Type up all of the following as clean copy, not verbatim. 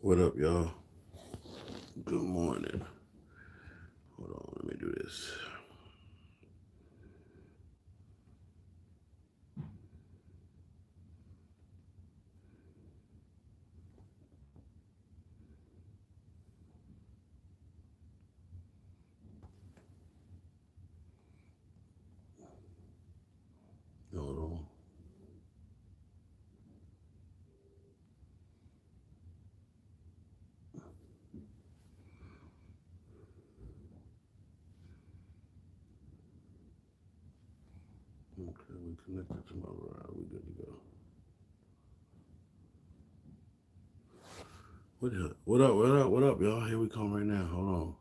What up, y'all? Good morning. Hold on, let me do this. Hold on. Okay, we connected to my ride. We good to go. What up? What up? What up, y'all? Here we come right now. Hold on.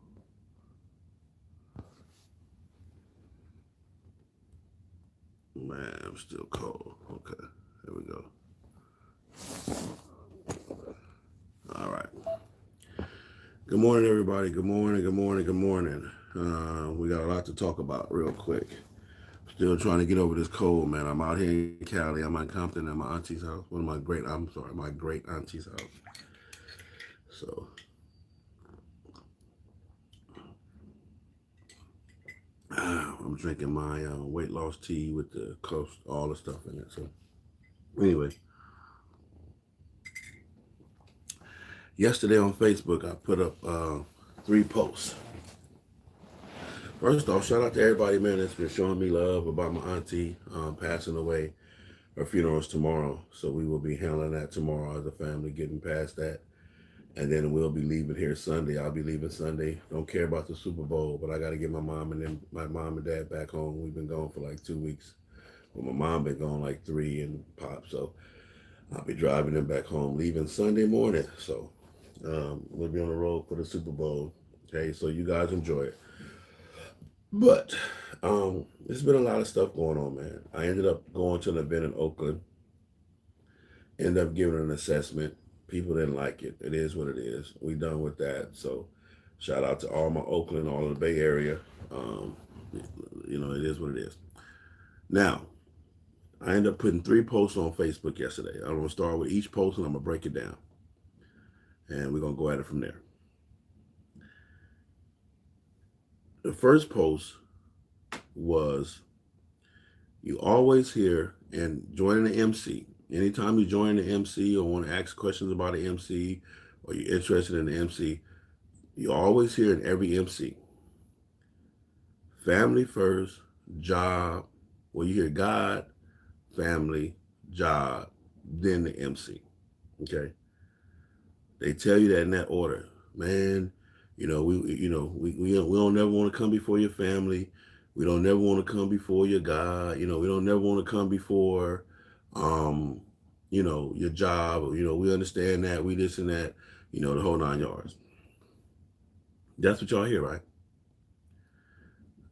Man, I'm still cold. Okay, here we go. All right. Good morning, everybody. Good morning. Good morning. Good morning. We got a lot to talk about real quick. Still trying to get over this cold, man. I'm out here in Cali. I'm in Compton at my auntie's house. My great auntie's house. So I'm drinking my weight loss tea with the close, all the stuff in it. So anyway, yesterday on Facebook, I put up 3 posts. First off, shout out to everybody, man, that's been showing me love about my auntie passing away. Her funeral is tomorrow, so we will be handling that tomorrow as a family, getting past that. And then we'll be leaving here Sunday. I'll be leaving Sunday. Don't care about the Super Bowl, but I got to get my mom and dad back home. We've been gone for like 2 weeks. Well, my mom been gone like 3 and pop. So I'll be driving them back home, leaving Sunday morning. So we'll be on the road for the Super Bowl. Okay, so you guys enjoy it. But there's been a lot of stuff going on, man. I ended up going to an event in Oakland. Ended up giving an assessment. People didn't like it. It is what it is. We done with that. So shout out to all my Oakland, all of the Bay Area. Um, it is what it is. Now, I ended up putting 3 posts on Facebook yesterday. I'm going to start with each post and I'm going to break it down. And we're going to go at it from there. The first post was you always hear and joining the MC. Anytime you join the MC or want to ask questions about the MC or you're interested in the MC, you always hear in every MC family first, job. Well, you hear God, family, job, then the MC. Okay. They tell you that in that order. Man, we don't never want to come before your family. We don't never want to come before your God. We don't never want to come before um, your job. We understand that, we this and that, the whole 9 yards. That's what y'all hear, right?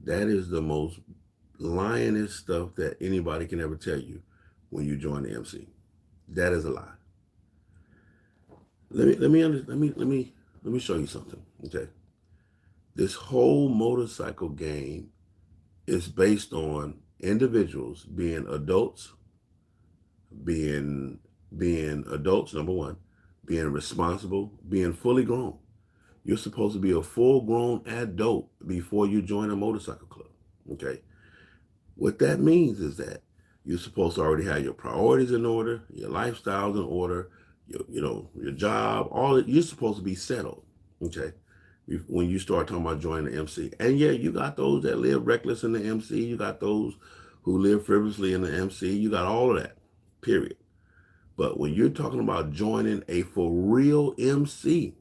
That is the most lioness stuff that anybody can ever tell you when you join the MC. That is a lie. Let me show you something. Okay. This whole motorcycle game is based on individuals being adults, being being adults, number one, being responsible, being fully grown. You're supposed to be a full grown adult before you join a motorcycle club. Okay. What that means is that you're supposed to already have your priorities in order, your lifestyles in order, your job, all that. You're supposed to be settled. Okay. When you start talking about joining the MC. And yeah, you got those that live reckless in the MC. You got those who live frivolously in the MC. You got all of that, period. But when you're talking about joining a for real MC,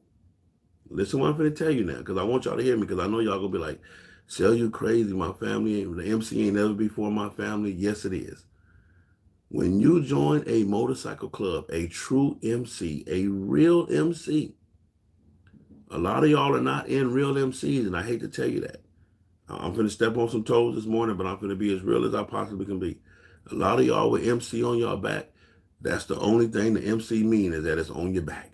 listen what I'm going to tell you now, because I want y'all to hear me, because I know y'all going to be like, Sell, you crazy. My family, the MC ain't never before my family. Yes, it is. When you join a motorcycle club, a true MC, a real MC, a lot of y'all are not in real MCs, and I hate to tell you that. I'm going to step on some toes this morning, but I'm going to be as real as I possibly can be. A lot of y'all with MC on your back, that's the only thing the MC mean is that it's on your back.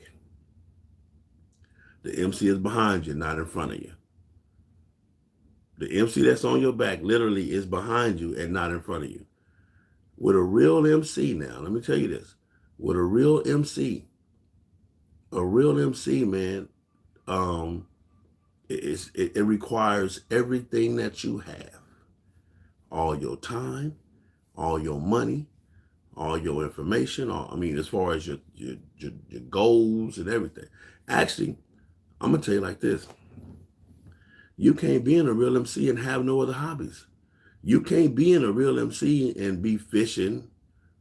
The MC is behind you, not in front of you. The MC that's on your back literally is behind you and not in front of you. With a real MC now, let me tell you this. With a real MC, A real MC, man, it requires everything that you have, all your time, all your money, all your information. I mean, as far as your goals and everything. Actually, I'm gonna tell you like this: you can't be in a real MC and have no other hobbies. You can't be in a real MC and be fishing,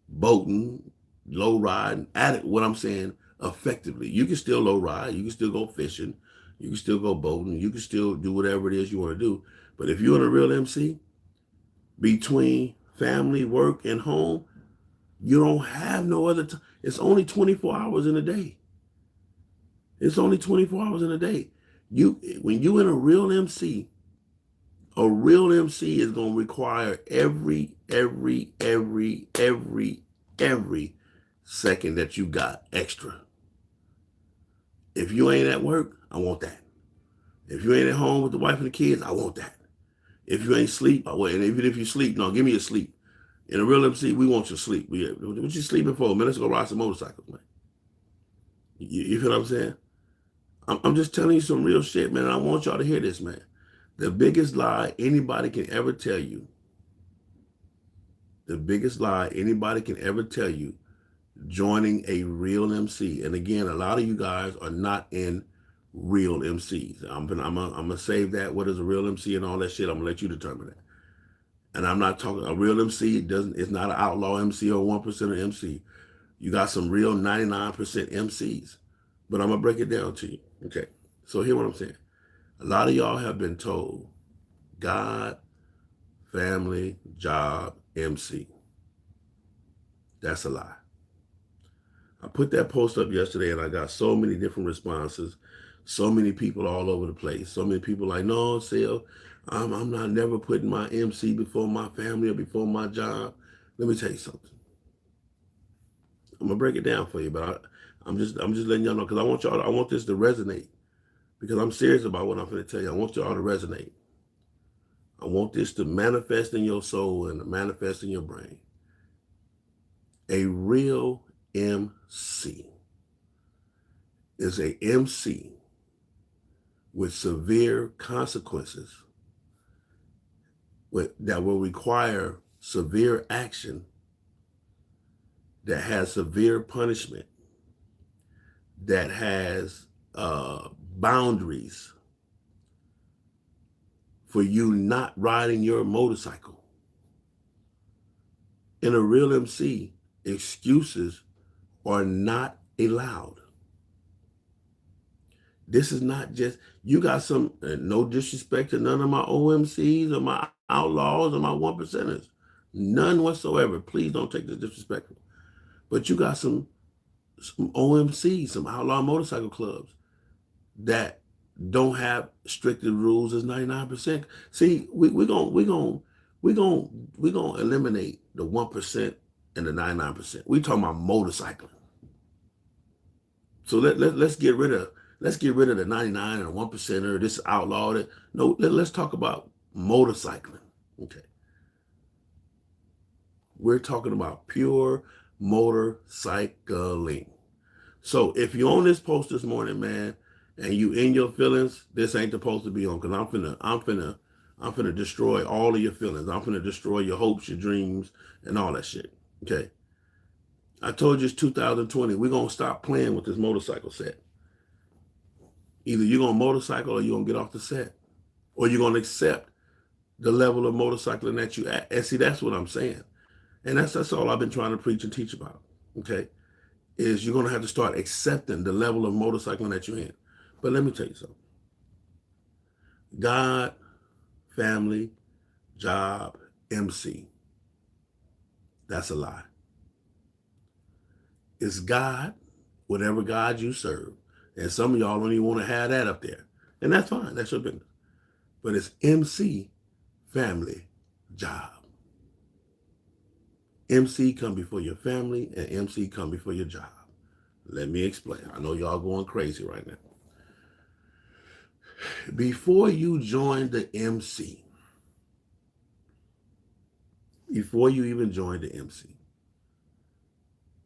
boating, low riding, at it. What I'm saying, effectively, you can still low ride, you can still go fishing, you can still go boating, you can still do whatever it is you want to do. But if you're in a real MC, between family, work, and home, you don't have no other time. It's only 24 hours in a day. It's only 24 hours in a day. When you in a real MC is gonna require every second that you got extra. If you ain't at work, I want that. If you ain't at home with the wife and the kids, I want that. If you ain't sleep, I want. And even if you sleep, no, give me your sleep. In a real MC, we want your sleep. What you sleeping for, man? Let's go ride some motorcycles, man. You feel what I'm saying? I'm just telling you some real shit, man. And I want y'all to hear this, man. The biggest lie anybody can ever tell you, joining a real MC. And again, a lot of you guys are not in real MCs. I'm gonna save that. What is a real MC and all that shit? I'm gonna let you determine that. And I'm not talking a real MC. It's not an outlaw MC or 1% MC. You got some real 99% MCs. But I'm gonna break it down to you. Okay. So hear what I'm saying. A lot of y'all have been told God, family, job, MC. That's a lie. I put that post up yesterday and I got so many different responses, so many people all over the place. So many people like, no, Sale, I'm not never putting my MC before my family or before my job. Let me tell you something. I'm gonna break it down for you, but I'm just letting y'all know because I want this to resonate because I'm serious about what I'm going to tell you. I want y'all to resonate. I want this to manifest in your soul and to manifest in your brain. A real MC is a MC with severe consequences that will require severe action, that has severe punishment, that has boundaries for you not riding your motorcycle. In a real MC, excuses are not allowed. This is not just, you got some, no disrespect to none of my OMCs or my outlaws or my 1%ers. None whatsoever. Please don't take this disrespectful. But you got some OMCs, some outlaw motorcycle clubs that don't have stricter rules as 99%. See, we're gonna eliminate the 1% and the 99%. We talking about motorcycling. So let's get rid of the 99 and the 1%er. This outlaw. No, let's talk about motorcycling. Okay, we're talking about pure motorcycling. So if you're on this post this morning, man, and you in your feelings, this ain't supposed to be on because I'm finna destroy all of your feelings. I'm finna destroy your hopes, your dreams, and all that shit. Okay. I told you it's 2020. We're gonna stop playing with this motorcycle set. Either you're gonna motorcycle or you're gonna get off the set. Or you're gonna accept the level of motorcycling that you at. And see, that's what I'm saying. And that's all I've been trying to preach and teach about. Okay. Is you're gonna have to start accepting the level of motorcycling that you're in. But let me tell you something. God, family, job, MC. That's a lie. It's God, whatever God you serve. And some of y'all don't even want to have that up there. And that's fine. That's your business. But it's MC, family, job. MC come before your family and MC come before your job. Let me explain. I know y'all going crazy right now. Before you join the MC, before you even join the MC,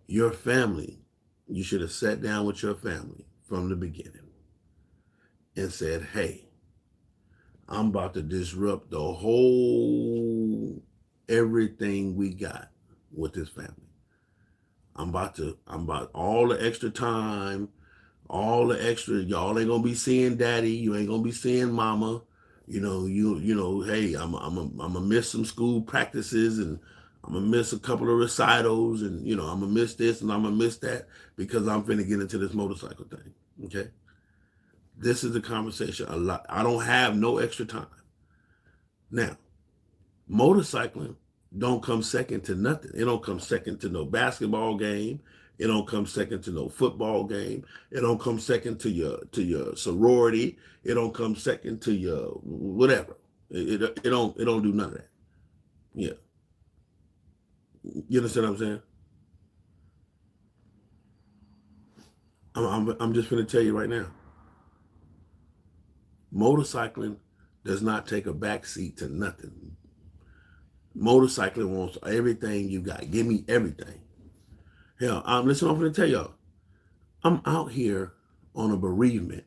your family, you should have sat down with your family from the beginning and said, hey, I'm about to disrupt the whole everything we got with this family. I'm about all the extra time, all the extra, y'all ain't gonna be seeing daddy, you ain't gonna be seeing mama. Hey, I'm gonna miss some school practices, and I'm gonna miss a couple of recitals, and I'm gonna miss this and I'm gonna miss that because I'm finna get into this motorcycle thing. Okay. This is the conversation a lot. I don't have no extra time. Now, motorcycling don't come second to nothing. It don't come second to no basketball game. It don't come second to no football game. It don't come second to your sorority. It don't come second to your whatever. It don't do none of that. Yeah. You understand what I'm saying? I'm just going to tell you right now. Motorcycling does not take a backseat to nothing. Motorcycling wants everything you got. Give me everything. Hell, listen, I'm going to tell y'all. I'm out here on a bereavement,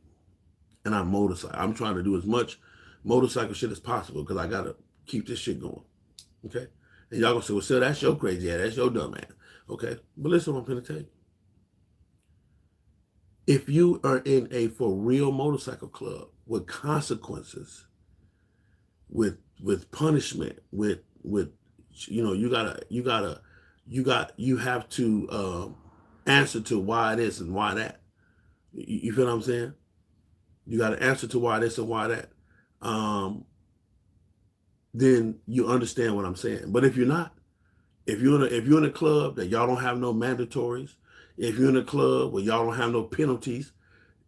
and I'm motorcycle. I'm trying to do as much motorcycle shit as possible because I got to keep this shit going. Okay? And y'all going to say, well, sir, that's your crazy ass. That's your dumb ass. Okay? But listen what I'm going to tell you. If you are in a for real motorcycle club with consequences, with punishment, with you have to answer to why this and why that. You feel what I'm saying? You got to answer to why this and why that. Then you understand what I'm saying. But if you're not, if you're in a club that y'all don't have no mandatories, if you're in a club where y'all don't have no penalties,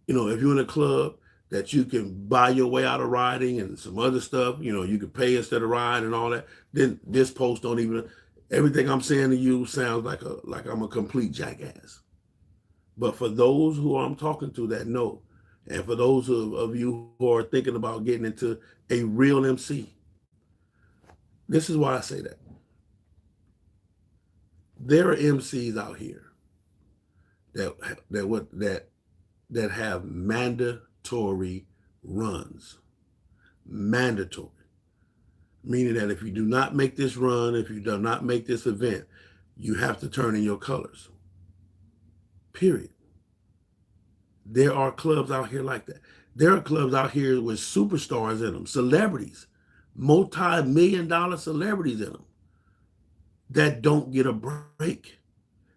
if you're in a club that you can buy your way out of riding and some other stuff, you can pay instead of ride and all that, then this post don't even, everything I'm saying to you sounds like I'm a complete jackass. But for those who I'm talking to that know, and for those of you who are thinking about getting into a real MC, this is why I say that. There are MCs out here that have mandatory runs. Mandatory. Meaning that if you do not make this run, if you do not make this event, you have to turn in your colors. Period. There are clubs out here like that. There are clubs out here with superstars in them, celebrities, multi-million-dollar celebrities in them that don't get a break,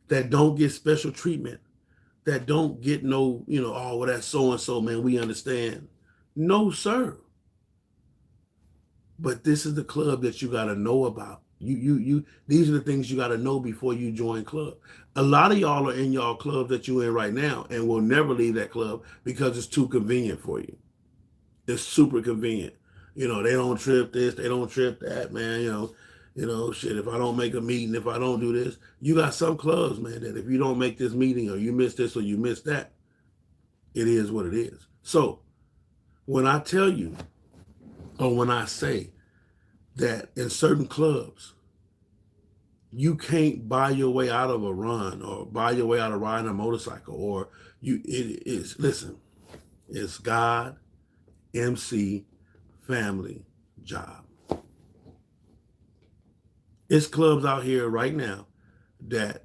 that don't get special treatment, that don't get no, oh, well, that's so-and-so, man, we understand. No, sir. But this is the club that you got to know about. These are the things you got to know before you join club. A lot of y'all are in y'all club that you're in right now and will never leave that club because it's too convenient for you. It's super convenient. They don't trip this, they don't trip that, man. Shit, if I don't make a meeting, if I don't do this, you got some clubs, man, that if you don't make this meeting or you miss this or you miss that, it is what it is. So when I tell you, or when I say that in certain clubs, you can't buy your way out of a run or buy your way out of riding a motorcycle, or it's God, MC, family, job. It's clubs out here right now that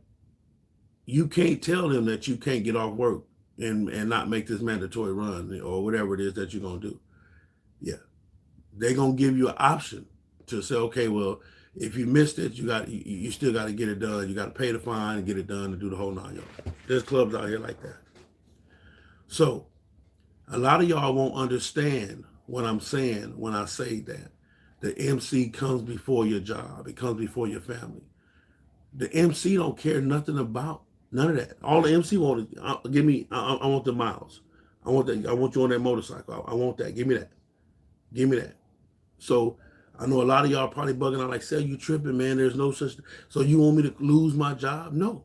you can't tell them that you can't get off work and not make this mandatory run or whatever it is that you're going to do. Yeah. They're going to give you an option to say, okay, well, if you missed it, you still got to get it done. You got to pay the fine and get it done and do the whole 9 yards. There's clubs out here like that. So a lot of y'all won't understand what I'm saying when I say that the MC comes before your job. It comes before your family. The MC don't care nothing about none of that. All the MC want is give me. I want the miles. I want that. I want you on that motorcycle. I want that. Give me that. Give me that. So I know a lot of y'all probably bugging out like, "Say you tripping, man. There's no such. So you want me to lose my job? No.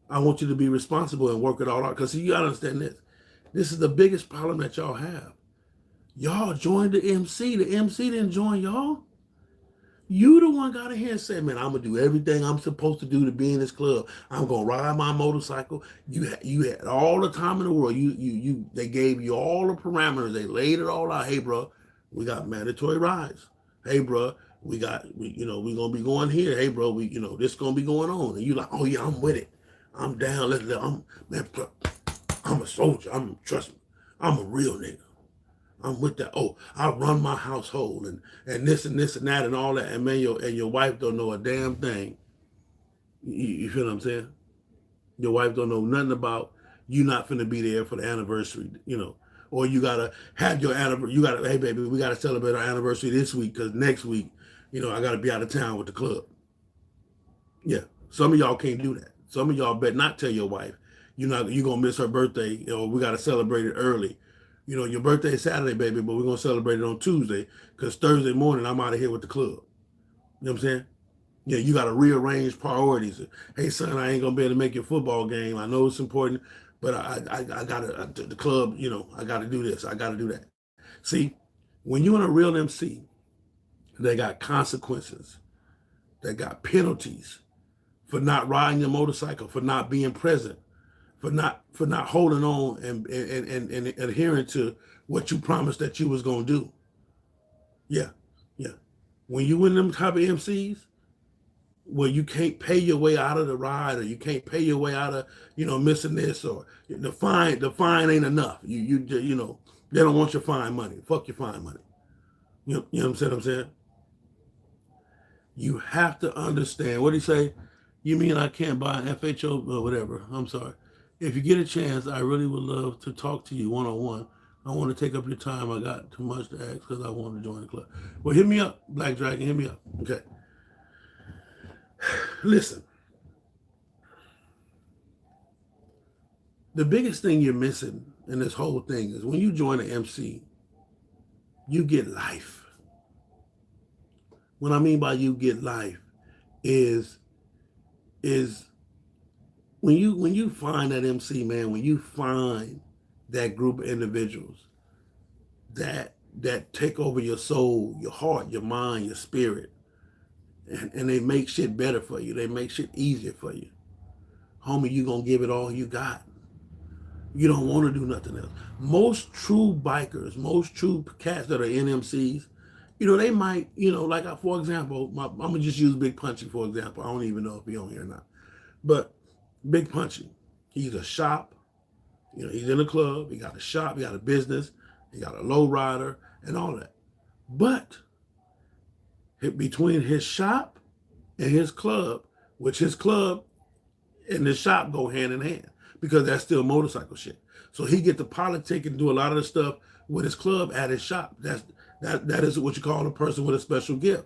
I want you to be responsible and work it all out. Because you gotta understand this. This is the biggest problem that y'all have. Y'all joined the MC. The MC didn't join y'all. You the one got in here and said, man, I'm gonna do everything I'm supposed to do to be in this club. I'm gonna ride my motorcycle. You had all the time in the world. They gave you all the parameters. They laid it all out. Hey, bro, we got mandatory rides. Hey, bro, we gonna be going here. Hey, bro, this gonna be going on. And you like, oh yeah, I'm with it. I'm down. I'm a soldier. Trust me, I'm a real nigga. I'm with that. Oh, I run my household and this and this and that and all that. And man, your wife don't know a damn thing. You feel what I'm saying? Your wife don't know nothing about you not finna be there for the anniversary, Or you gotta have your anniversary. You gotta, hey baby, we gotta celebrate our anniversary this week because next week, I gotta be out of town with the club. Yeah, some of y'all can't do that. Some of y'all better not tell your wife you're gonna miss her birthday. We gotta celebrate it early. Your birthday is Saturday, baby, but we're gonna celebrate it on Tuesday because Thursday morning I'm out of here with the club. You know what I'm saying? Yeah, you gotta rearrange priorities. Hey, son, I ain't gonna be able to make your football game. I know it's important, but I gotta the club. I gotta do this. I gotta do that. See, when you're in a real MC, they got consequences. They got penalties for not riding your motorcycle, for not being present, for not holding on and adhering to what you promised that you was gonna do. Yeah, yeah. When you in them type of MCs, where you can't pay your way out of the ride, or you can't pay your way out of missing this, or the fine ain't enough. They don't want your fine money. Fuck your fine money. You know what I'm saying? You have to understand. What do you say? You mean I can't buy an FHO or whatever? I'm sorry. If you get a chance, I really would love to talk to you one-on-one. I want to take up your time. I got too much to ask because I want to join the club. Well, hit me up, Black Dragon. Hit me up. Okay. Listen. The biggest thing you're missing in this whole thing is when you join an MC, you get life. What I mean by you get life is when you find that MC, man, when you find that group of individuals that take over your soul, your heart, your mind, your spirit, and they make shit better for you, they make shit easier for you, homie, you gonna give it all you got. You don't want to do nothing else. Most true bikers, most true cats that are in MCs, they might, for example, I'm gonna just use Big Punchy for example. I don't even know if he's on here or not, but Big Punchy, he's a shop. He's in a club. He got a shop. He got a business. He got a low rider and all that. But between his shop and his club, which his club and the shop go hand in hand because that's still motorcycle shit. So he get to politic and do a lot of the stuff with his club at his shop. That is what you call a person with a special gift.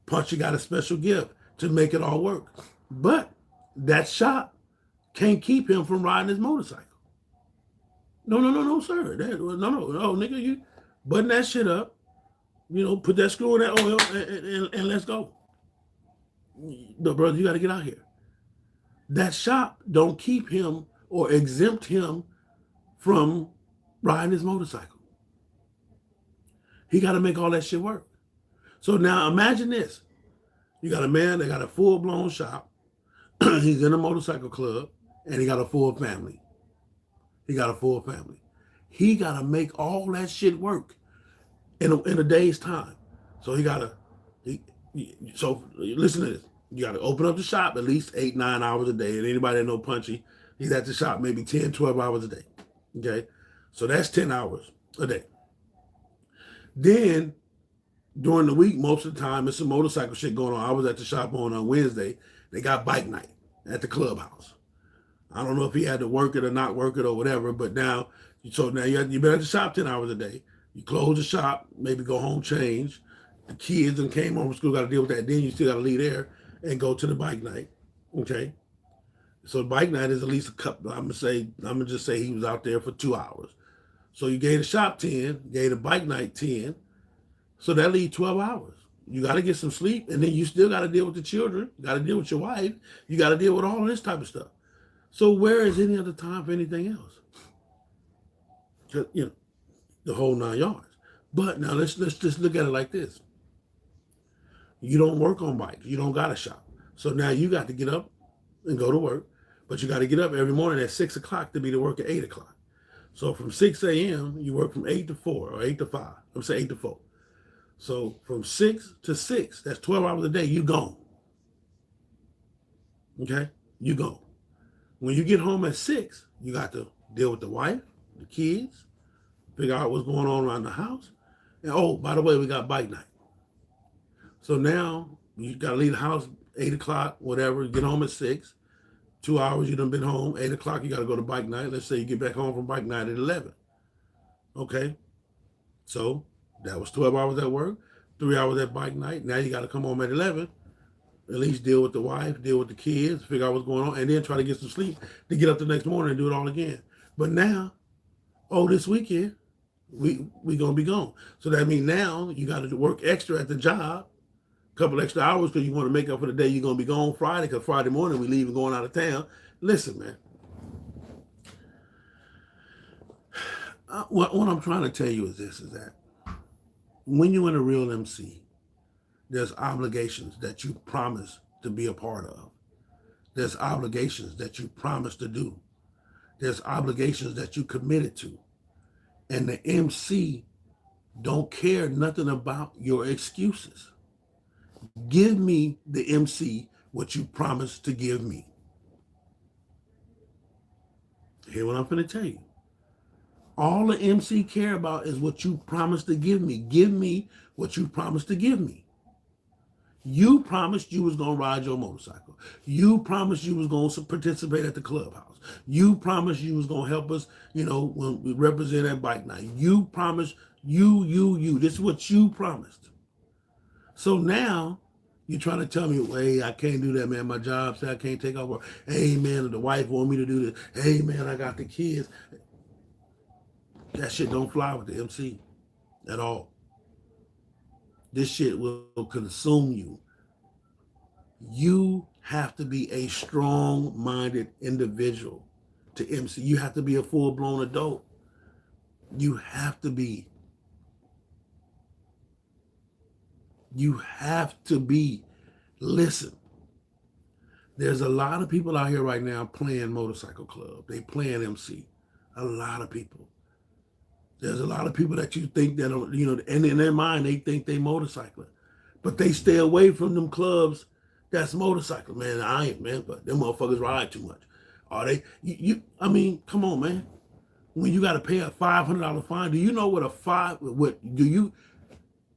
Punchy got a special gift to make it all work. But that shop can't keep him from riding his motorcycle. No, sir. No, nigga, you button that shit up. Put that screw in that oil and let's go. No, brother, you got to get out here. That shop don't keep him or exempt him from riding his motorcycle. He got to make all that shit work. So now imagine this. You got a man that got a full-blown shop. He's in a motorcycle club, and he got a full family. He got to make all that shit work in a day's time. So so listen to this. You got to open up the shop at least 8-9 hours a day. And anybody that know Punchy, he's at the shop maybe 10-12 hours a day. Okay? So that's 10 hours a day. Then during the week, most of the time, it's some motorcycle shit going on. I was at the shop on Wednesday. They got bike night at the clubhouse. I don't know if he had to work it or not work it or whatever, but now you've been at the shop 10 hours a day. You close the shop, maybe go home, change. The kids and came home from school, got to deal with that. Then you still got to leave there and go to the bike night. Okay? So the bike night is at least a couple. I'm gonna just say he was out there for 2 hours. So you gave the shop 10, gave the bike night 10. So that leaves 12 hours. You got to get some sleep, and then you still got to deal with the children. You got to deal with your wife. You got to deal with all of this type of stuff. So where is any other time for anything else? The whole 9 yards. But now let's just look at it like this. You don't work on bikes. You don't got a shop. So now you got to get up and go to work, but you got to get up every morning at 6 o'clock to be to work at 8 o'clock. So from 6 a.m., you work from 8 to 4 or 8 to 5. I'm saying 8 to 4. So from 6 to 6, that's 12 hours a day, you gone. Okay? You gone. When you get home at 6, you got to deal with the wife, the kids, figure out what's going on around the house. And oh, by the way, we got bike night. So now you got to leave the house 8 o'clock, whatever, get home at 6. 2 hours, you done been home. 8 o'clock, you got to go to bike night. Let's say you get back home from bike night at 11. Okay? So that was 12 hours at work, 3 hours at bike night. Now you got to come home at 11, at least deal with the wife, deal with the kids, figure out what's going on, and then try to get some sleep to get up the next morning and do it all again. But now, this weekend, we going to be gone. So that means now you got to work extra at the job, a couple extra hours because you want to make up for the day you're going to be gone Friday, because Friday morning we leave and going out of town. Listen, man. What I'm trying to tell you is this, is that when you're in a real MC, there's obligations that you promise to be a part of. There's obligations that you promise to do. There's obligations that you committed to. And the MC don't care nothing about your excuses. Give me, the MC, what you promised to give me. Hear what I'm going to tell you. All the MC care about is what you promised to give me. Give me what you promised to give me. You promised you was going to ride your motorcycle. You promised you was going to participate at the clubhouse. You promised you was going to help us, when we represent at bike night. You promised, you. This is what you promised. So now you're trying to tell me, hey, I can't do that, man. My job said I can't take off work. Hey, man, the wife want me to do this. Hey, man, I got the kids. That shit don't fly with the MC at all. This shit will consume you. You have to be a strong-minded individual to MC. You have to be a full-blown adult. You have to be. You have to be. Listen, there's a lot of people out here right now playing motorcycle club. They playing MC. A lot of people. There's a lot of people that you think that, and in their mind, they think they motorcycling. But they stay away from them clubs that's motorcycle. Man, I ain't, man, but them motherfuckers ride too much. Are they? Come on, man. When you got to pay a $500 fine, do you know what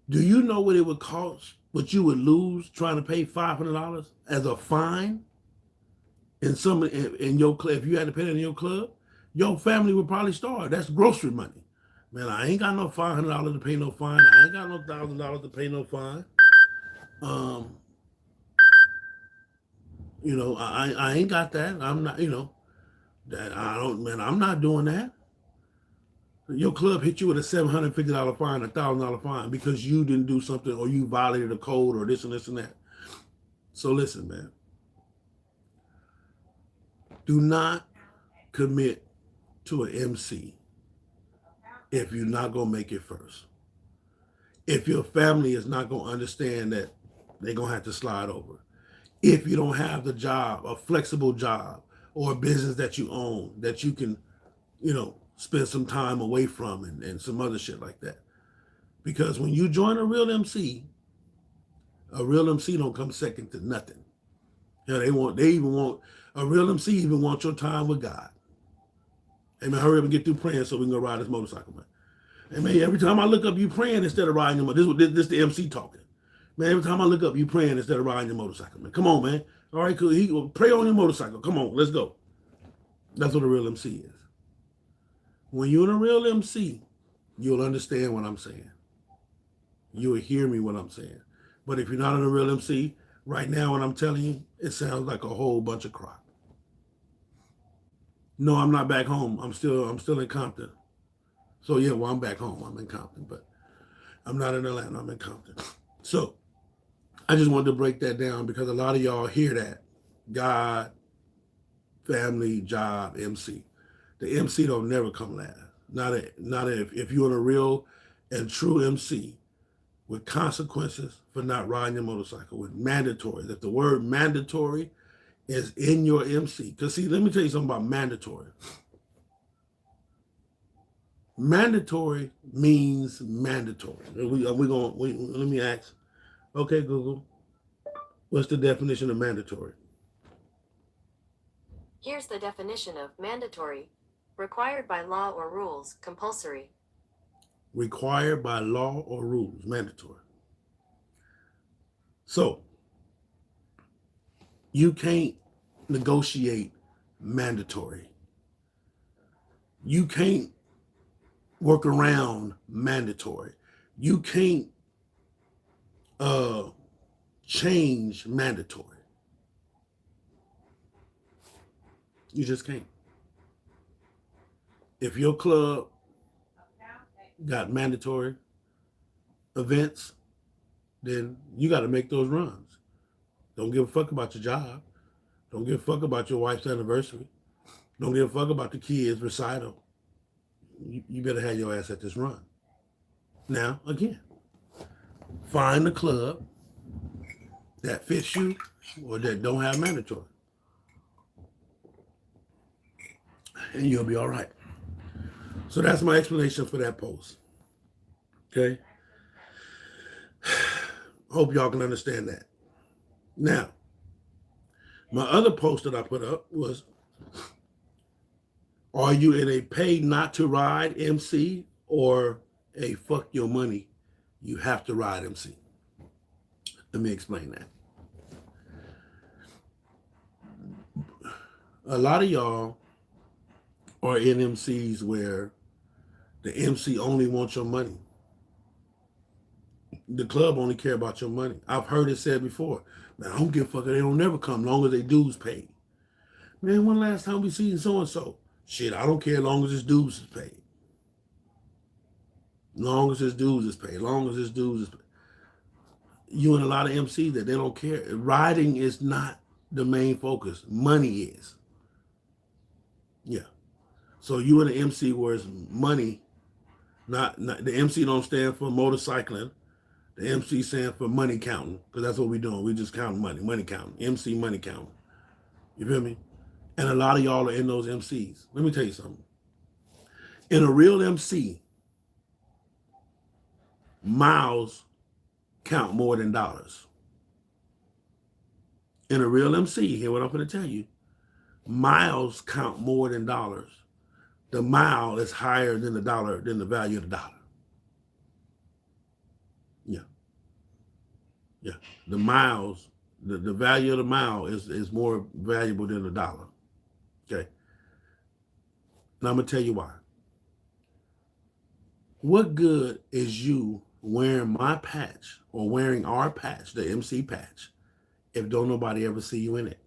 do you know what it would cost, what you would lose trying to pay $500 as a fine in your club? If you had to pay that in your club, your family would probably starve. That's grocery money. Man, I ain't got no $500 to pay no fine. I ain't got no $1,000 to pay no fine. I ain't got that. I'm not, that I don't, man, I'm not doing that. Your club hit you with a $750 fine, a $1,000 fine because you didn't do something or you violated a code or this and this and that. So listen, man. Do not commit to an MC if you're not going to make it first. If your family is not going to understand that they're going to have to slide over. If you don't have the job, a flexible job or a business that you own that you can, spend some time away from and some other shit like that. Because when you join a real MC don't come second to nothing. A real MC even want your time with God. Hey man, hurry up and get through praying so we can go ride this motorcycle, man. Hey man, every time I look up, you praying instead of riding your motorcycle. This the MC talking. Man, every time I look up, you praying instead of riding your motorcycle, man. Come on, man. All right, cool. Pray on your motorcycle. Come on, let's go. That's what a real MC is. When you're in a real MC, you'll understand what I'm saying. You'll hear me what I'm saying. But if you're not in a real MC, right now what I'm telling you, it sounds like a whole bunch of crap. No, I'm not back home. I'm still in Compton. So yeah, well, I'm back home. I'm in Compton, but I'm not in Atlanta. I'm in Compton. So I just wanted to break that down because a lot of y'all hear that. God, family, job, MC. The MC don't never come last. Not if you're in a real and true MC, with consequences for not riding your motorcycle, with mandatory. That the word mandatory is in your MC. Because see, let me tell you something about mandatory. Mandatory means mandatory. Let me ask. Okay, Google, what's the definition of mandatory? Here's the definition of mandatory. Required by law or rules, compulsory. Required by law or rules, mandatory. So, you can't negotiate mandatory. You can't work around mandatory. You can't change mandatory. You just can't. If your club got mandatory events, then you got to make those runs. Don't give a fuck about your job. Don't give a fuck about your wife's anniversary. Don't give a fuck about the kids' recital. You better have your ass at this run. Now, again, find a club that fits you or that don't have mandatory. And you'll be all right. So that's my explanation for that post. Okay? Hope y'all can understand that. Now, my other post that I put up was, are you in a pay not to ride MC or a fuck your money, you have to ride MC? Let me explain that. A lot of y'all are in MCs where the MC only wants your money. The club only care about your money. I've heard it said before, man, I don't give a fuck, they don't never come long as they dues paid. Man, when last time we seen so-and-so? Shit, I don't care as long as his dues is paid. Long as his dues is paid. Long as his dues is paid. You and a lot of MCs that they don't care. Riding is not the main focus. Money is. Yeah. So you and an MC where it's money, not the MC don't stand for motorcycling. The MC stand for money counting, because that's what we're doing. We just count money counting. MC money counting. You feel me? And a lot of y'all are in those MCs. Let me tell you something. In a real MC, miles count more than dollars. In a real MC, hear what I'm going to tell you, miles count more than dollars. The mile is higher than the dollar, than the value of the dollar. Yeah. Yeah. The miles, the value of the mile is more valuable than the dollar. Okay. And I'm going to tell you why. What good is you wearing my patch or wearing our patch, the MC patch, if don't nobody ever see you in it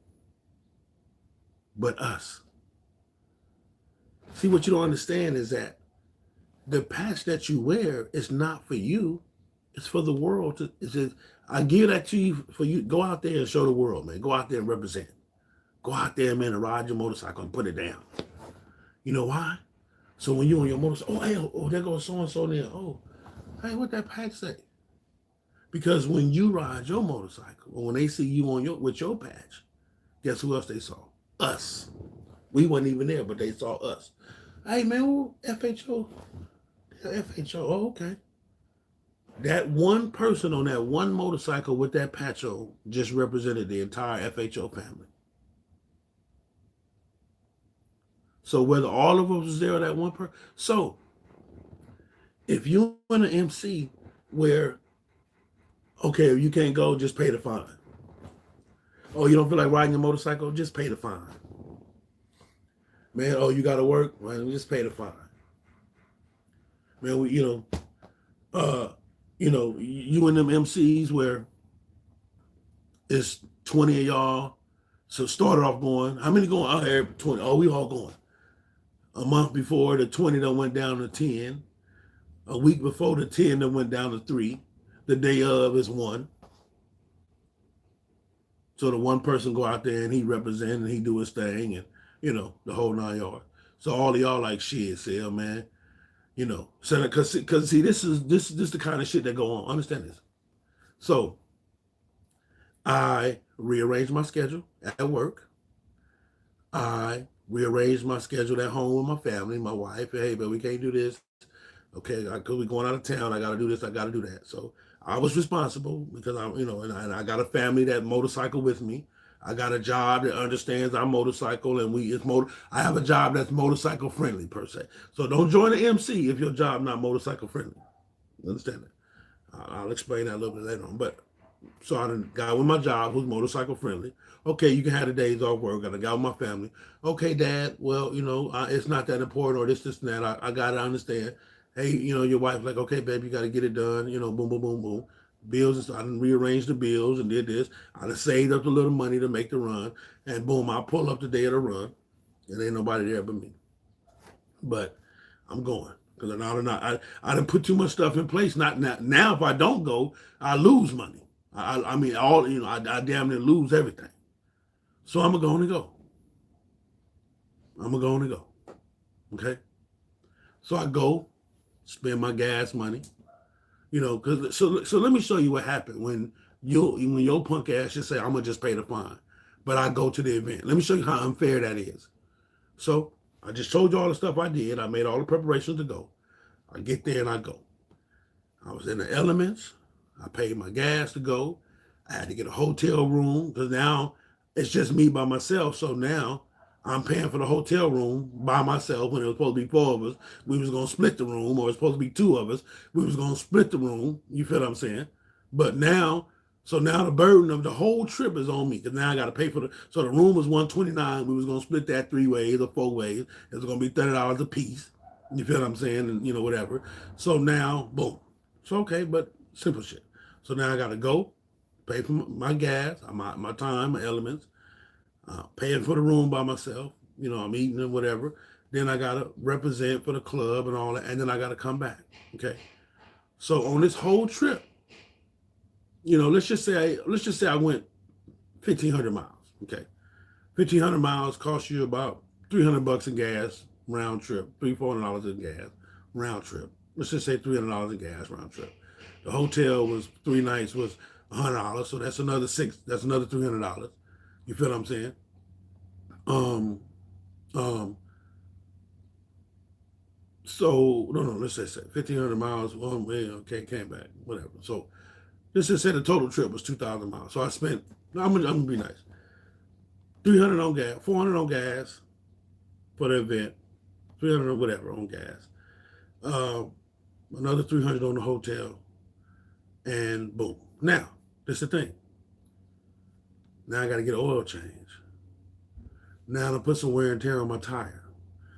but us? See, what you don't understand is that the patch that you wear is not for you. It's for the world. I give that to you for you. Go out there and show the world, man. Go out there and represent. Go out there, man, and ride your motorcycle and put it down. You know why? So when you're on your motorcycle, there goes so-and-so there. Oh, hey, what that patch say? Because when you ride your motorcycle, or when they see you on with your patch, guess who else they saw? Us. We wasn't even there, but they saw us. Hey, man, FHO. FHO, oh, okay. That one person on that one motorcycle with that patch on just represented the entire FHO family. So whether all of us was there or that one person. So if you're in an MC where, okay, if you can't go, just pay the fine. Oh, you don't feel like riding a motorcycle? Just pay the fine. Man, oh, you got to work? Well, just pay the fine. Man, you in them MCs where it's 20 of y'all. So started off going, how many going out here? 20. Oh, we all going. A month before, the 20 that went down to 10. A week before, the 10 that went down to 3. The day of is 1. So the one person go out there and he represent and he do his thing and, the whole 9 yards. So all of y'all like, shit, Sal, man, You know, so because see, this is the kind of shit that go on. Understand this. So I rearranged my schedule at work. I rearranged my schedule at home with my family, my wife. Hey, but we can't do this. Okay, because we're going out of town. I got to do this. I got to do that. So I was responsible because I'm, you know, and I got a family that motorcycle with me. I got a job that understands our motorcycle, and I have a job that's motorcycle friendly per se. So don't join the MC if your job not motorcycle friendly. You understand that? I'll explain that a little bit later on. But so I got with my job who's motorcycle friendly. Okay, you can have the days off work. Got a guy with my family. Okay, Dad. Well, you know, it's not that important, or this, and that. I got to understand. Hey, you know, your wife like, okay, babe, you got to get it done. You know, boom, boom, boom, boom. Bills. I didn't rearrange the bills and did this. I done saved up a little money to make the run, and boom, I pull up the day of the run, and ain't nobody there but me. But I'm going because I didn't put too much stuff in place. Not now. If I don't go, I lose money. I mean, all you know, I damn near lose everything. So I'm going to go. I'm going to go. Okay. So I go, spend my gas money. You know, because so let me show you what happened when your punk ass just say I'm gonna just pay the fine, but I go to the event. Let me show you how unfair that is. So I just told you all the stuff I did. I made all the preparations to go. I get there and I go. I was in the elements. I paid my gas to go. I had to get a hotel room because now it's just me by myself. So now I'm paying for the hotel room by myself when it was supposed to be four of us. We was going to split the room, or it was supposed to be two of us. We was going to split the room. You feel what I'm saying? But now, so now the burden of the whole trip is on me because now I got to pay for so the room was $129. We was going to split that 3 ways or 4 ways. It was going to be $30 a piece. You feel what I'm saying? And, you know, whatever. So now, boom. So, okay, but simple shit. So now I got to go, pay for my gas, my time, my elements, paying for the room by myself. You know, I'm eating and whatever. Then I got to represent for the club and all that. And then I got to come back. Okay. So on this whole trip, you know, let's just say I went 1,500 miles. Okay. 1,500 miles cost you about $300 in gas round trip, $400 in gas round trip. Let's just say $300 in gas round trip. The hotel was 3 nights was $100, so that's another $300. You feel what I'm saying? So no, let's just say 1,500 miles one way. Okay, came back, whatever. So let's just say the total trip was 2,000 miles. So I spent. I'm gonna be nice. 300 on gas, 400 on gas for the event, 300 or whatever on gas. Another 300 on the hotel, and boom. Now, this is the thing. Now I got to get an oil change. Now I'm gonna put some wear and tear on my tire.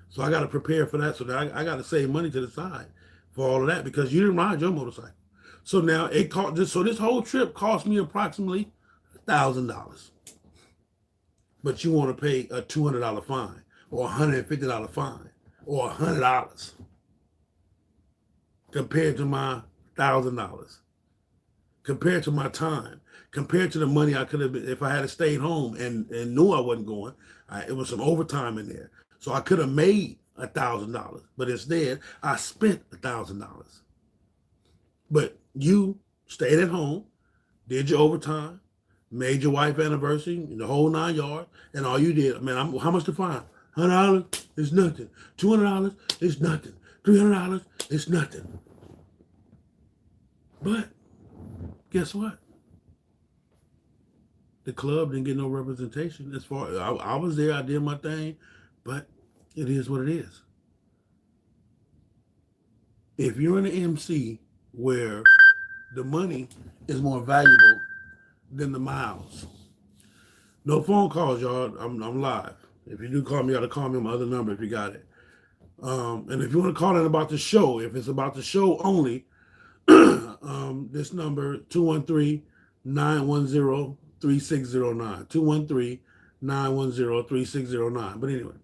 So I got to prepare for that. So that I got to save money to the side for all of that because you didn't ride your motorcycle. So now it cost. So this whole trip cost me approximately $1,000. But you want to pay a $200 fine or $150 fine or $100 compared to my $1,000, compared to my time, compared to the money I could have been if I had stayed home and knew I wasn't going. It was some overtime in there, so I could have made $1,000. But instead, I spent $1,000. But you stayed at home, did your overtime, made your wife anniversary, the whole 9 yards, and all you did, man, how much to fine? $100 is nothing. $200 is nothing. $300 is nothing. But guess what? The club didn't get no representation. As far I was there, I did my thing, but it is what it is. If you're in an MC where the money is more valuable than the miles, no phone calls, y'all. I'm live. If you do call me, you got to call me on my other number if you got it. And if you want to call in about the show, if it's about the show only, this number 213-910-3609. 213-910-3609. But anyway.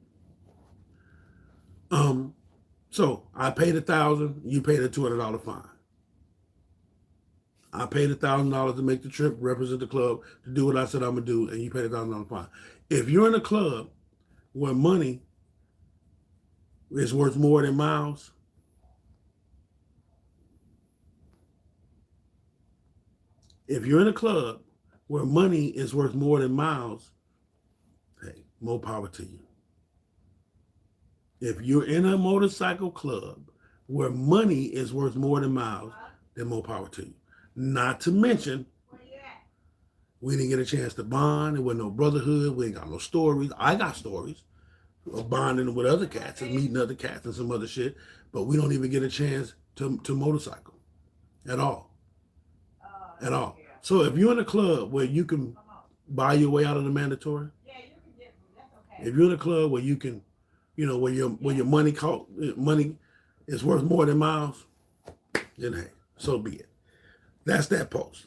So I paid $1,000, you paid a $200 fine. I paid $1,000 to make the trip, represent the club, to do what I said I'm gonna do, and you paid $1,000 fine. If you're in a club where money is worth more than miles, If you're in a club where money is worth more than miles, hey, more power to you. If you're in a motorcycle club where money is worth more than miles, then more power to you. Not to mention, we didn't get a chance to bond. There was no brotherhood. We ain't got no stories. I got stories of bonding with other cats and meeting other cats and some other shit, but we don't even get a chance to motorcycle at all. At all. So if you're in a club where you can buy your way out of the mandatory, if you're in a club where you can, where your money is worth more than miles, then hey, so be it. That's that post.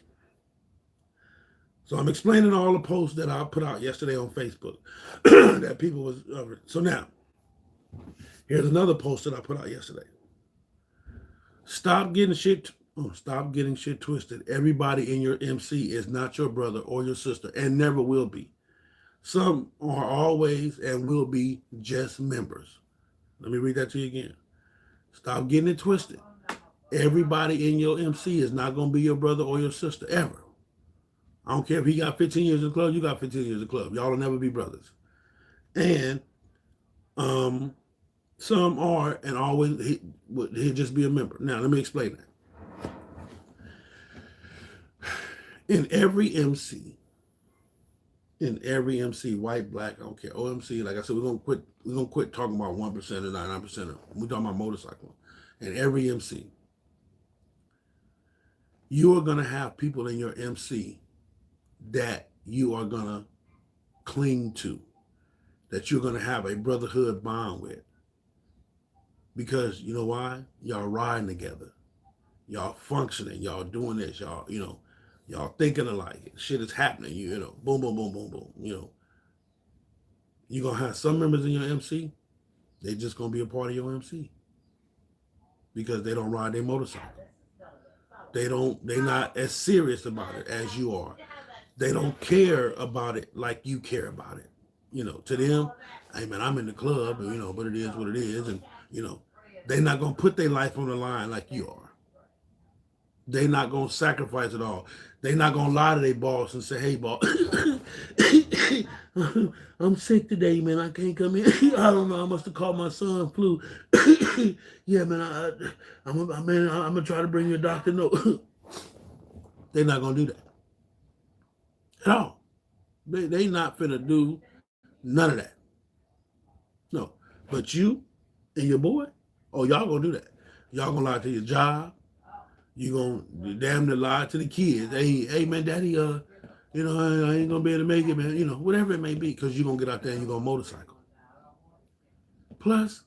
So I'm explaining all the posts that I put out yesterday on Facebook that people was. So now, here's another post that I put out yesterday. Stop getting shit twisted. Everybody in your MC is not your brother or your sister, and never will be. Some are always and will be just members. Let me read that to you again. Stop getting it twisted. Everybody in your MC is not going to be your brother or your sister, ever. I don't care if he got 15 years in the club, you got 15 years in the club. Y'all will never be brothers. And some are and always, he'll just be a member. Now, let me explain that. In every MC, white, black, I don't care, OMC, like I said, we're gonna quit talking about 1% or 99%. We're talking about motorcycle. In every MC, you are gonna have people in your MC that you are gonna cling to, that you're gonna have a brotherhood bond with. Because you know why? Y'all riding together. Y'all functioning. Y'all doing this. Y'all thinking alike. Shit is happening. Boom, boom, boom, boom, boom. You're going to have some members in your MC. They just going to be a part of your MC. Because they don't ride their motorcycle. They're not as serious about it as you are. They don't care about it like you care about it. To them, hey man, I'm in the club, but it is what it is. And, they're not going to put their life on the line like you are. They're not going to sacrifice it all. They're not going to lie to their boss and say, hey, boss, I'm sick today, man. I can't come in. I don't know. I must have caught my son flu. Yeah, man, I'm going to try to bring your doctor. No. They're not going to do that. At all. They not finna do none of that. No. But you and your boy, y'all gonna do that. Y'all gonna lie to your job. You gonna damn near lie to the kids. Hey man, daddy, I ain't gonna be able to make it, man. Whatever it may be, because you're gonna get out there and you're gonna motorcycle. Plus,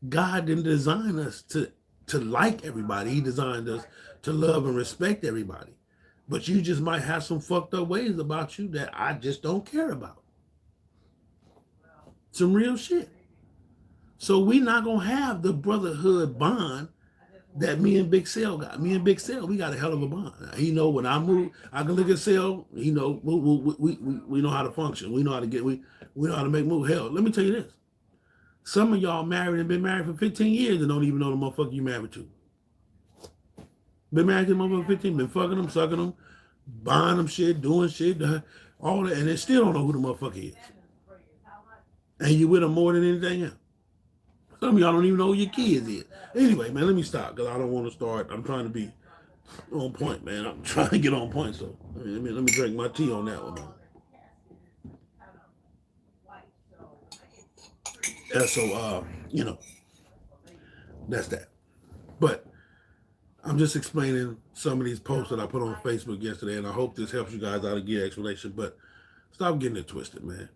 God didn't design us to like everybody. He designed us to love and respect everybody. But you just might have some fucked up ways about you that I just don't care about. Some real shit. So we not going to have the brotherhood bond that me and Big Cell got. Me and Big Cell, we got a hell of a bond. He know when I move, I can look at Cell. He know we know how to function. We know how to we know how to make moves. Hell, let me tell you this. Some of y'all married and been married for 15 years and don't even know the motherfucker you married to. Been married to the motherfucker 15, been fucking them, sucking them, buying them shit, doing shit, all that, and they still don't know who the motherfucker is. And you with them more than anything else. Some of y'all don't even know who your kids is. Anyway, man, let me stop because I don't want to start. I'm trying to be on point, man. I'm trying to get on point. So let me drink my tea on that one, man. Yeah, so that's that. But I'm just explaining some of these posts that I put on Facebook yesterday, and I hope this helps you guys out to get explanation. But stop getting it twisted, man.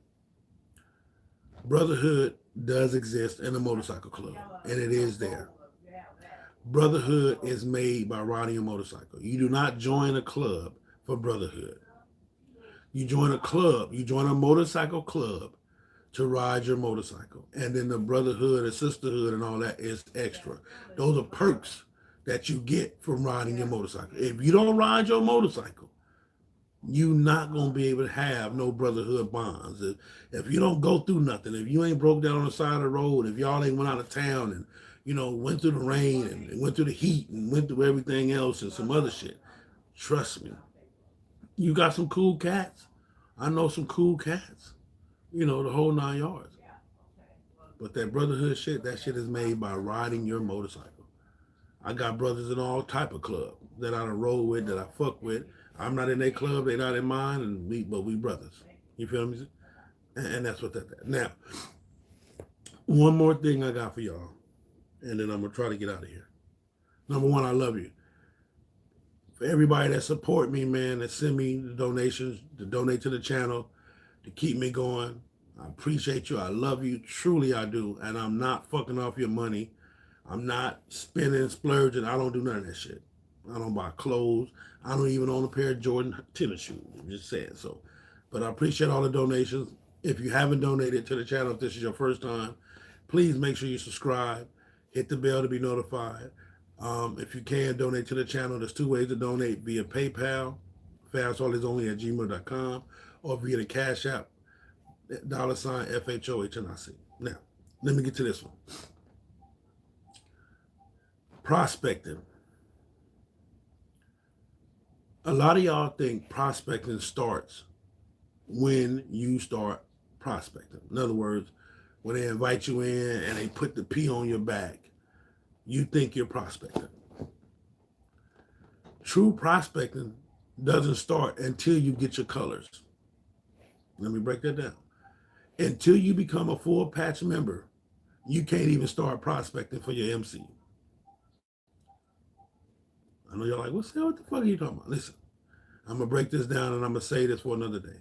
Brotherhood does exist in a motorcycle club, and it is there. Brotherhood is made by riding a motorcycle. You do not join a club for brotherhood. You join a club, you join a motorcycle club to ride your motorcycle. And then the brotherhood and sisterhood and all that is extra. Those are perks that you get from riding your motorcycle. If you don't ride your motorcycle, you're not going to be able to have no brotherhood bonds. If you don't go through nothing, if you ain't broke down on the side of the road, if y'all ain't went out of town and, went through the rain and went through the heat and went through everything else and some other shit, trust me, You got some cool cats. I know some cool cats. You know, the whole 9 yards. But that brotherhood shit, that shit is made by riding your motorcycle. I got brothers in all type of club that I done roll with, that I fuck with. I'm not in their club, they not in mine, but we brothers. You feel me? And that's what that. Now, one more thing I got for y'all, and then I'm gonna try to get out of here. Number one, I love you. For everybody that support me, man, that send me the donations, to donate to the channel, to keep me going. I appreciate you. I love you. Truly, I do. And I'm not fucking off your money. I'm not spending, splurging. I don't do none of that shit. I don't buy clothes. I don't even own a pair of Jordan tennis shoes. I'm just saying so. But I appreciate all the donations. If you haven't donated to the channel, if this is your first time, please make sure you subscribe. Hit the bell to be notified. If you can donate to the channel, there's 2 ways to donate: via PayPal, fastallisonly@gmail.com, or via the Cash App, $FHOHNIC. Now, let me get to this one. Prospecting. A lot of y'all think prospecting starts when you start prospecting. In other words, when they invite you in and they put the P on your back, you think you're prospecting. True prospecting doesn't start until you get your colors. Let me break that down. Until you become a full patch member, you can't even start prospecting for your MC. I know you're like, what the fuck are you talking about? Listen, I'm going to break this down and I'm going to say this for another day.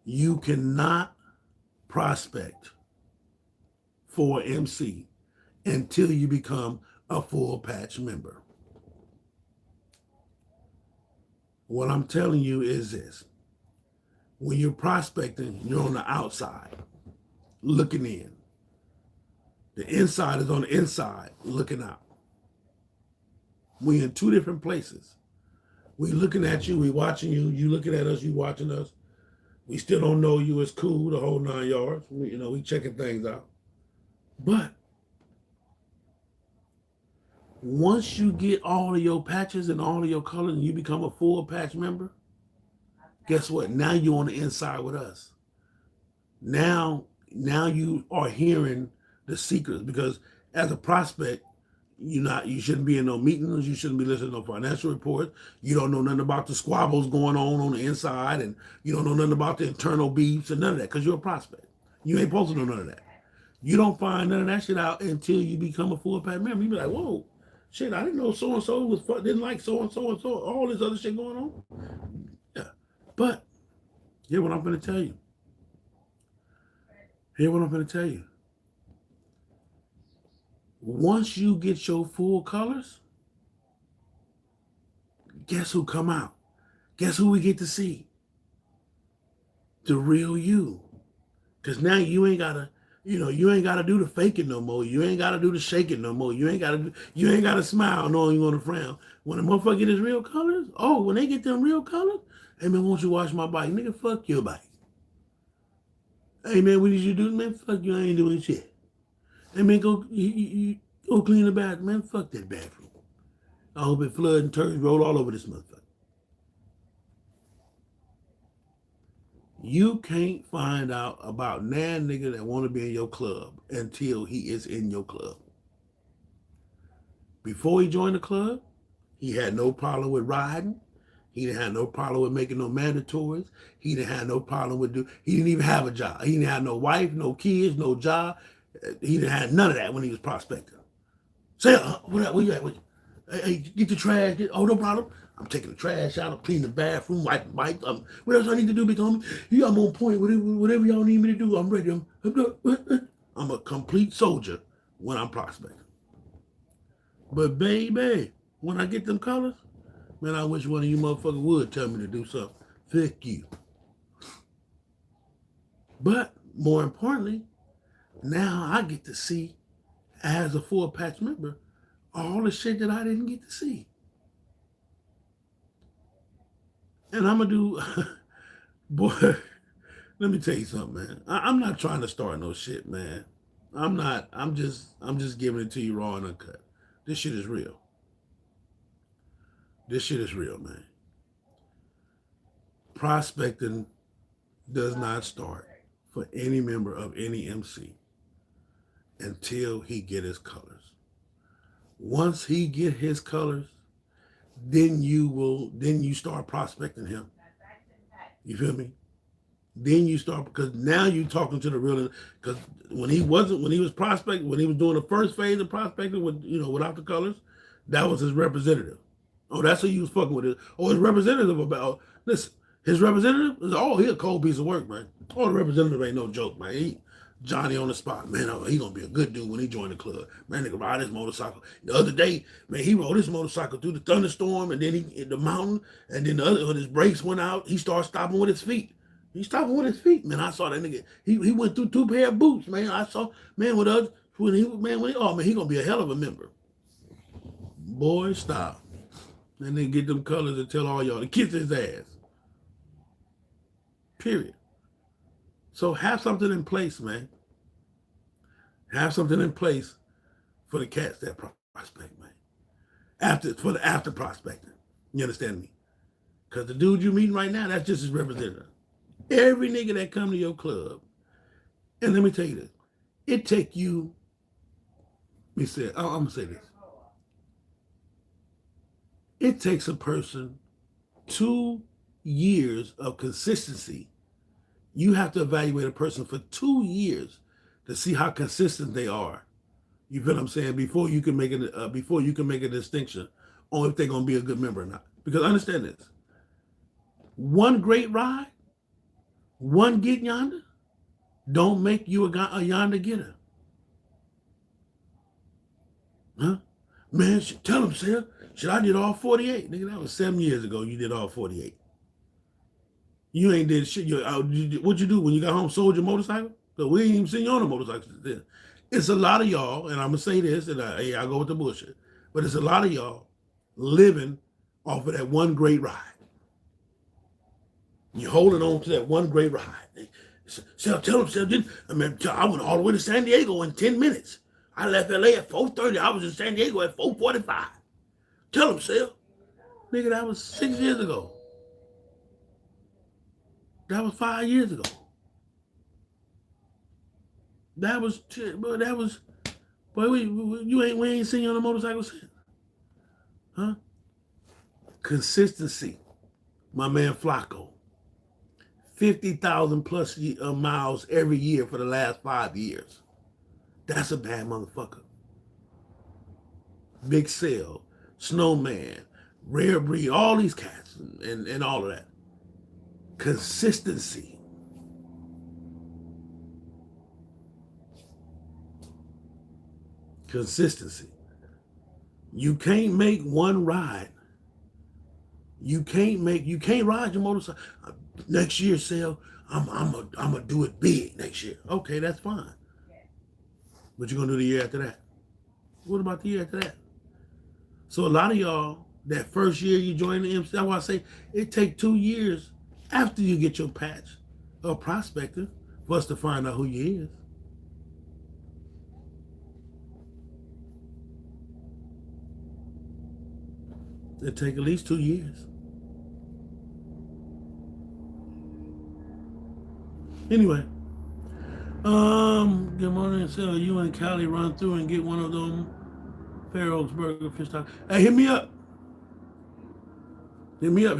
You cannot prospect for MC until you become a full patch member. What I'm telling you is this. When you're prospecting, you're on the outside, looking in. The inside is on the inside, looking out. We're in 2 different places. We looking at you, we watching you, you looking at us, you watching us. We still don't know you. It's cool, the whole 9 yards. We checking things out. But once you get all of your patches and all of your colors and you become a full patch member, guess what? Now you're on the inside with us. Now you are hearing the secrets, because as a prospect, you shouldn't be in no meetings, you shouldn't be listening to no financial reports, you don't know nothing about the squabbles going on the inside, and you don't know nothing about the internal beefs and none of that, because you're a prospect. You ain't supposed to know none of that. You don't find none of that shit out until you become a full patch member. You be like, whoa, shit, I didn't know so-and-so didn't like so-and-so, all this other shit going on. Yeah. But here's what I'm going to tell you. Once you get your full colors, guess who come out? Guess who we get to see? The real you. Because now you ain't got to do the faking no more. You ain't got to do the shaking no more. You ain't got to smile knowing you want to frown. When a motherfucker get his real colors, when they get them real colors, hey man, won't you wash my bike? Nigga, fuck your bike. Hey man, what did you do? Man, fuck you, I ain't doing shit. Hey man, go clean the bathroom. Man, fuck that bathroom. I hope it flood and turns roll all over this motherfucker. You can't find out about nan nigga that want to be in your club until he is in your club. Before he joined the club, he had no problem with riding. He didn't have no problem with making no mandatories. He didn't have no problem with he didn't even have a job. He didn't have no wife, no kids, no job. He didn't have none of that when he was prospecting. Say, where you at? Hey, get the trash. No problem. I'm taking the trash out. I'm cleaning the bathroom, wiping bike. What else I need to do, big homie? I'm on point. Whatever y'all need me to do, I'm ready. I'm a complete soldier when I'm prospecting. But baby, when I get them colors, man, I wish one of you motherfuckers would tell me to do something. Fuck you. But more importantly, now I get to see, as a full patch member, all the shit that I didn't get to see. And I'm going to do, boy, let me tell you something, man. I'm not trying to start no shit, man. I'm just giving it to you raw and uncut. This shit is real. This shit is real, man. Prospecting does not start for any member of any MC until he get his colors. Once he get his colors, then you start prospecting him. You feel me? Then you start, because now you talking to the real, because when he was prospecting, when he was doing the first phase of prospecting with, without the colors, that was his representative. Oh, that's who you was fucking with. His representative about, listen, his representative is, he a cold piece of work, man. The representative ain't no joke, man. Johnny on the spot, man. He gonna be a good dude when he join the club. Man, nigga ride his motorcycle. The other day, man, he rode his motorcycle through the thunderstorm, and then he hit the mountain, and then when his brakes went out, he started stopping with his feet. He stopping with his feet, man. I saw that nigga. He went through 2 pair of boots, man. I saw, man, he gonna be a hell of a member. Boy, stop. And then get them colors and tell all y'all to kiss his ass. Period. So have something in place, man. Have something in place for the cats that prospect, man. For the after prospecting. You understand me? Because the dude you meeting right now, that's just his representative. Every nigga that come to your club, and let me tell you this, it take you, I'm going to say this. It takes a person 2 years of consistency. You have to evaluate a person for 2 years to see how consistent they are. You feel what I'm saying? Before you can make a distinction on if they're gonna be a good member or not. Because understand this: one great ride, one get yonder, don't make you a yonder getter. Huh? Man, tell him, Sarah. Shit, I did all 48. Nigga, that was 7 years ago. You did all 48. You ain't did shit. What'd you do when you got home? Sold your motorcycle? Because we ain't even seen you on a motorcycle since then. It's a lot of y'all, and I'm going to say this, and I go with the bullshit, but it's a lot of y'all living off of that one great ride. You're holding on to that one great ride. So tell them, I went all the way to San Diego in 10 minutes. I left LA at 4:30. I was in San Diego at 4:45. Tell them, Sal. Nigga, that was 6 years ago. That was 5 years ago. We ain't seen you on a motorcycle since. Huh? Consistency. My man Flacco. 50,000 plus miles every year for the last 5 years. That's a bad motherfucker. Big Cell, Snowman, Rare Breed, all these cats and all of that. Consistency. Consistency. You can't make one ride. You can't ride your motorcycle. Next year, Sal, I'm gonna do it big next year. Okay, that's fine. What you gonna do the year after that? What about the year after that? So a lot of y'all, that first year you join the MC, that's why I say it take 2 years after you get your patch of prospector for us to find out who you is. It take at least 2 years. Anyway, good morning, Sarah. You and Callie run through and get one of them Fair Oaks Burger fish tacos. Hey, hit me up. Hit me up.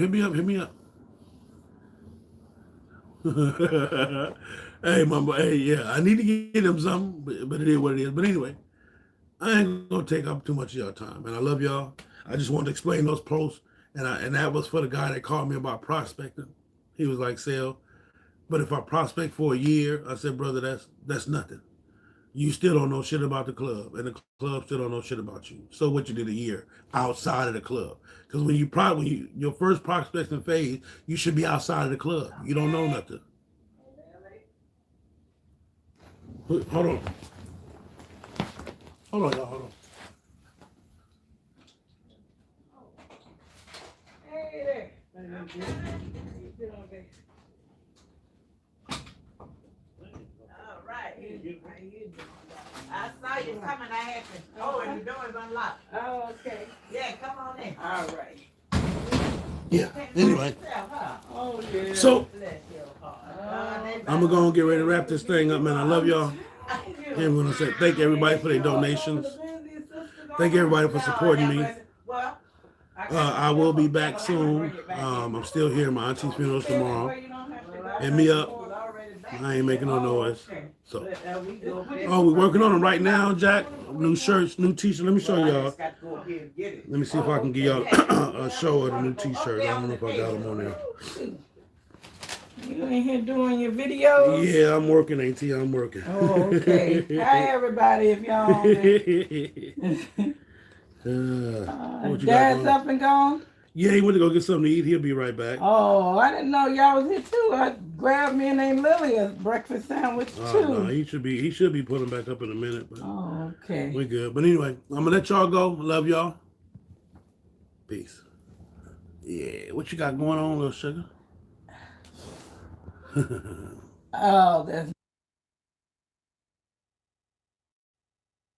Hey, my boy. Hey, yeah, I need to get him something, but it is what it is. But anyway, I ain't gonna take up too much of y'all time, and I love y'all. I just wanted to explain those posts, and that was for the guy that called me about prospecting. He was like, Sal, but if I prospect for a year, I said, brother, that's nothing. You still don't know shit about the club, and the club still don't know shit about you. So what you did a year outside of the club? Because when your first prospecting phase, you should be outside of the club. You don't know nothing. Hold on, y'all. Hold on. Hey there. All right. How you doing? I saw you coming. I had to. Oh, and the door is unlocked. Oh, okay. Yeah, come on in. All right. Yeah. Anyway, Oh, yeah. so Bless your heart. I'm gonna go and get ready to wrap this thing up, man. I love y'all. And I'm gonna say thank everybody for their donations. Thank everybody for supporting me. I will be back soon. I'm still here. My auntie's funeral's tomorrow. Hit me up. I ain't making no noise. So, oh, we're working on them right now, Jack. New shirts, new t-shirts. Let me show y'all. Let me see if I can give y'all a show of the new t-shirts. I don't know if I got them on there. You in here doing your videos? Yeah, I'm working, AT. I'm working. Oh, okay. Hi, everybody, if y'all on there. What you got Dad's going? up and gone? Yeah, he went to go get something to eat. He'll be right back. Oh, I didn't know y'all was here too. I grabbed me and Aunt Lily a breakfast sandwich too. No, he should be pulling back up in a minute, but Oh, okay. we good. But anyway, I'm gonna let y'all go. Love y'all. Peace. Yeah, what you got going on, little sugar? Oh, that's